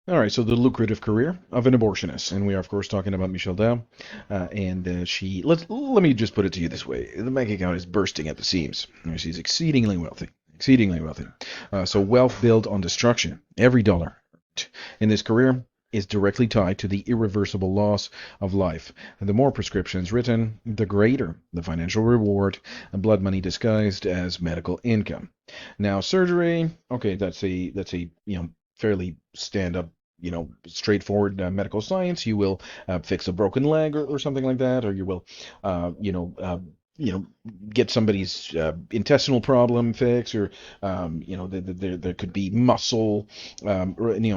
All right, so the lucrative career of an abortionist, and we are of course talking about Michelle Dow, and she let me just put it to you this way: the bank account is bursting at the seams. She's exceedingly wealthy. So wealth built on destruction. Every dollar in this career is directly tied to the irreversible loss of life. And the more prescriptions written, the greater the financial reward, and blood money disguised as medical income. Now, surgery, okay, that's a fairly stand up, straightforward medical science. You will fix a broken leg or something like that, or you will, uh, you know, uh, you know, get somebody's intestinal problem fixed, or there could be muscle,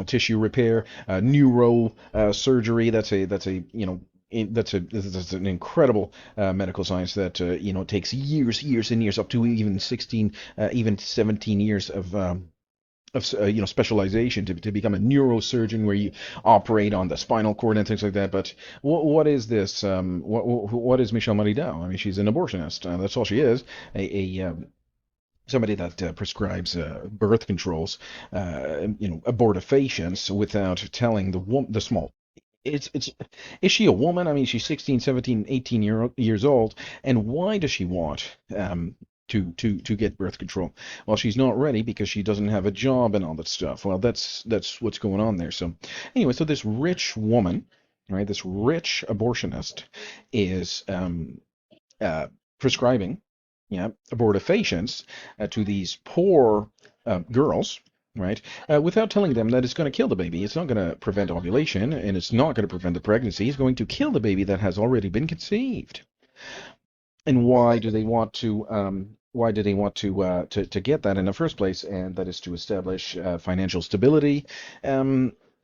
tissue repair, neuro surgery. That's an incredible medical science that takes years and years, up to even 16, even 17 years of specialization to become a neurosurgeon where you operate on the spinal cord and things like that. But what is this? What is Michelle Dow? I mean, she's an abortionist. That's all she is. A somebody that prescribes birth controls, abortifacients without telling the small. It's Is she a woman? I mean, she's 16, 17, 18 years old, and why does she want to get birth control? Well, she's not ready because she doesn't have a job and all that stuff. Well, that's what's going on there. So anyway, so this rich woman, right, this rich abortionist is prescribing, yeah, abortifacients to these poor girls, right? Without telling them that it's going to kill the baby. It's not going to prevent ovulation, and it's not going to prevent the pregnancy. It's going to kill the baby that has already been conceived. And why do they want to? Why do they want to get that in the first place? And that is to establish financial stability.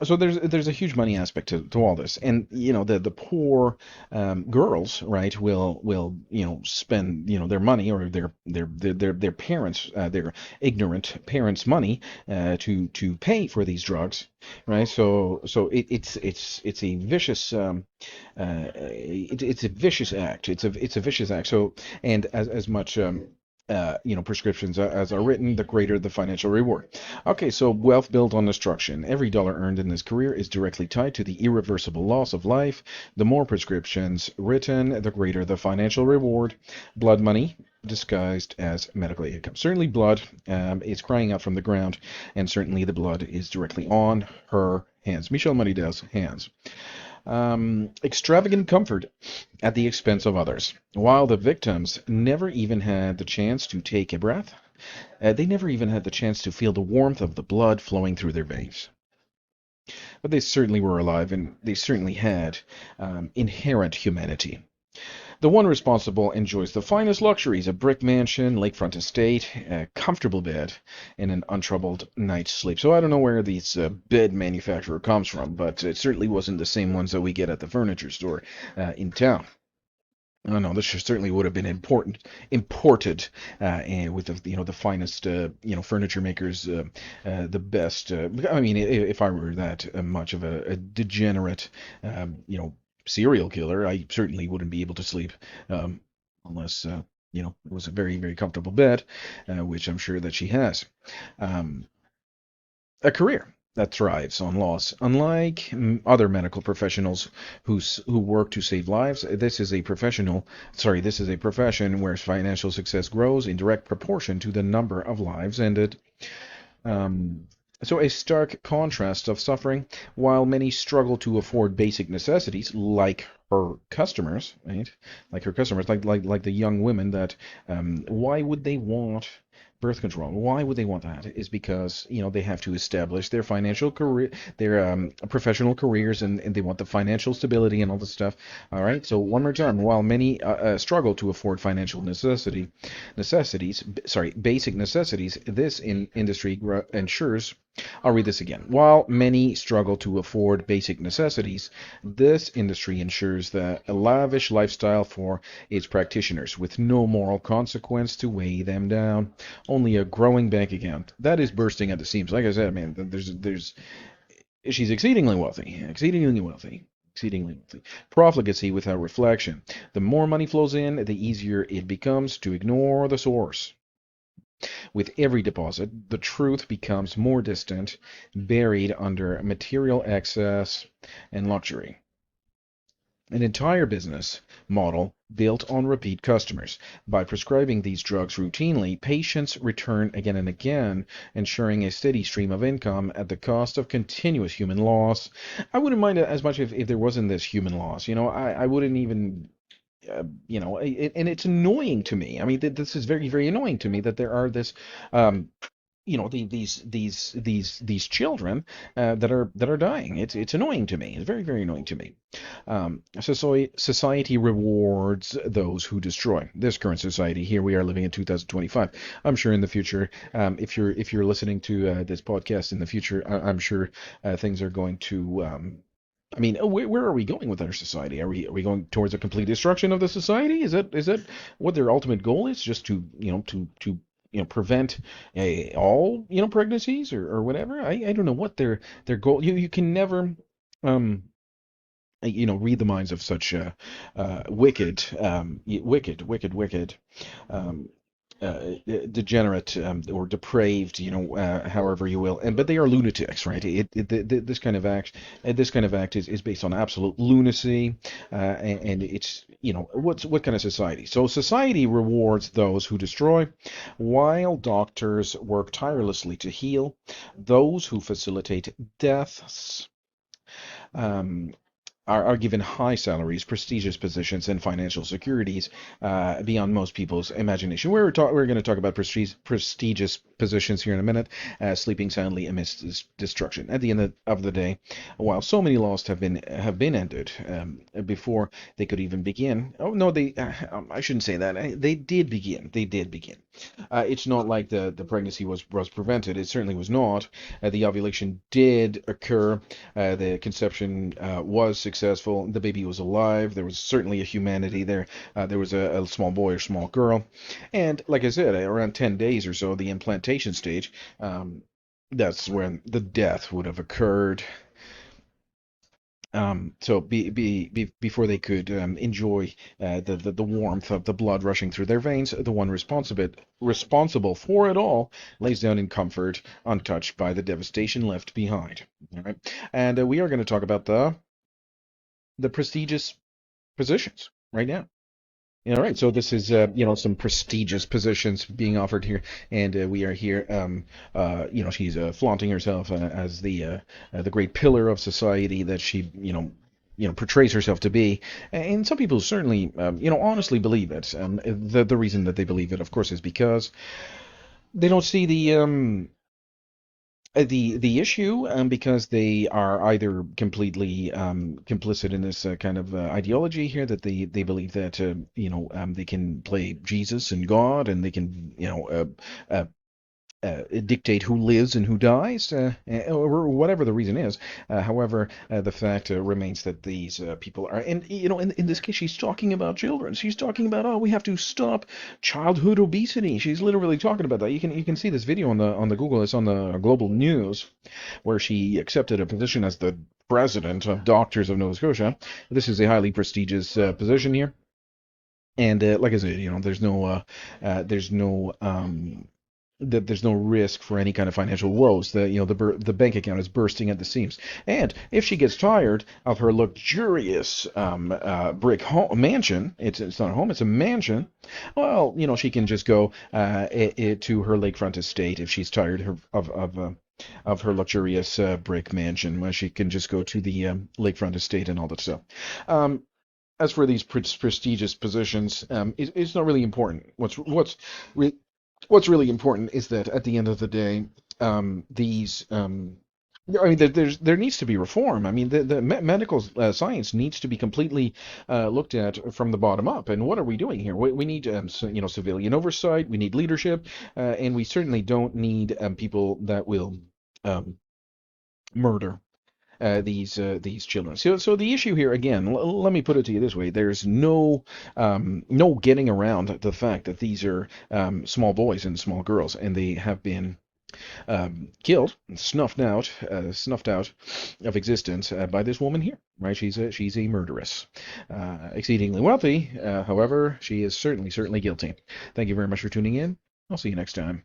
So there's a huge money aspect to all this, and the poor girls, right, will spend their money, or their parents, their ignorant parents' money to pay for these drugs, right? So it's a vicious it's a vicious act. It's a vicious act. So, and as much prescriptions as are written, the greater the financial reward. Okay, so wealth built on destruction. Every dollar earned in this career is directly tied to the irreversible loss of life. The more prescriptions written, the greater the financial reward. Blood money disguised as medical income. Certainly, blood is crying out from the ground, and certainly the blood is directly on her hands. Michelle Money's hands. Extravagant comfort at the expense of others. While the victims never even had the chance to take a breath, they never even had the chance to feel the warmth of the blood flowing through their veins. But they certainly were alive, and they certainly had inherent humanity. The one responsible enjoys the finest luxuries: a brick mansion, lakefront estate, a comfortable bed, and an untroubled night's sleep. So I don't know where this bed manufacturer comes from, but it certainly wasn't the same ones that we get at the furniture store in town. Oh no, this certainly would have been imported, and with the finest furniture makers, the best. I mean, if I were that much of a degenerate, serial killer, I certainly wouldn't be able to sleep, unless it was a very very comfortable bed, which I'm sure that she has. Um, a career that thrives on loss. Unlike other medical professionals who work to save lives, this is a profession where financial success grows in direct proportion to the number of lives ended. Um, so a stark contrast of suffering. While many struggle to afford basic necessities, like her customers, right? Like the young women that, why would they want birth control? Why would they want that? Is because they have to establish their financial career, their professional careers, and they want the financial stability and all this stuff. All right. So one more time. While many struggle to afford financial basic necessities, this industry ensures. I'll read this again. While many struggle to afford basic necessities, this industry ensures that a lavish lifestyle for its practitioners, with no moral consequence to weigh them down. Only a growing bank account. That is bursting at the seams. Like I said, man, she's exceedingly wealthy, exceedingly wealthy. Exceedingly wealthy. Profligacy without reflection. The more money flows in, the easier it becomes to ignore the source. With every deposit, the truth becomes more distant, buried under material excess and luxury. An entire business model built on repeat customers. By prescribing these drugs routinely, patients return again and again, ensuring a steady stream of income at the cost of continuous human loss. I wouldn't mind it as much if there wasn't this human loss. I wouldn't even and it's annoying to me. I mean, this is very, very annoying to me that there are this, um, these children that are dying. It's annoying to me. It's very, very annoying to me. Society rewards those who destroy. This current society, here we are living in 2025. I'm sure in the future, if you're listening to this podcast in the future, I'm sure things are going to. I mean, where are we going with our society? Are we going towards a complete destruction of the society? Is that what their ultimate goal is? Just to prevent all pregnancies or whatever? I don't know what their goal. You can never um read the minds of such wicked, um, degenerate or depraved, however you will, but they are lunatics, right? This kind of act is based on absolute lunacy, and it's what kind of society? So society rewards those who destroy, while doctors work tirelessly to heal. Those who facilitate deaths. Um, are given high salaries, prestigious positions, and financial securities beyond most people's imagination. We're going to talk about prestigious positions here in a minute, sleeping soundly amidst destruction. At the end of the day, while so many laws have been ended before they could even begin. Oh no, I shouldn't say that. They did begin. They did begin. It's not like the pregnancy was prevented. It certainly was not. The ovulation did occur. The conception was successful. The baby was alive. There was certainly a humanity there. There was a small boy or small girl. And like I said, around 10 days or so, the implantation stage, that's when the death would have occurred. So before they could enjoy the warmth of the blood rushing through their veins, the one responsible for it all lays down in comfort, untouched by the devastation left behind. All right, and we are going to talk about the prestigious positions right now. All right, so this is some prestigious positions being offered here, and we are here. She's flaunting herself as the great pillar of society that she portrays herself to be, and some people certainly honestly believe it. The reason that they believe it, of course, is because they don't see the issue, because they are either completely complicit in this kind of ideology here, that they believe that they can play Jesus and God, and they can dictate who lives and who dies, or whatever the reason is. However, the fact remains that these people are, and in this case, she's talking about children. She's talking about, oh, we have to stop childhood obesity. She's literally talking about that. You can see this video on the Google. It's on the Global News, where she accepted a position as the president of Doctors of Nova Scotia. This is a highly prestigious position here. And like I said, there's no risk for any kind of financial woes. The bank account is bursting at the seams. And if she gets tired of her luxurious brick mansion, it's not a home, it's a mansion. Well, she can just go to her lakefront estate if she's tired of her luxurious brick mansion. Well, she can just go to the lakefront estate and all that stuff. As for these prestigious positions, it's not really important. What's really important is that at the end of the day, these I mean, there needs to be reform. I mean, the medical science needs to be completely looked at from the bottom up. And what are we doing here? We need civilian oversight. We need leadership, and we certainly don't need people that will murder these children. So the issue here, again, let me put it to you this way: there's no getting around the fact that these are small boys and small girls, and they have been killed, snuffed out of existence by this woman here. Right? She's a murderess, exceedingly wealthy. However, she is certainly guilty. Thank you very much for tuning in. I'll see you next time.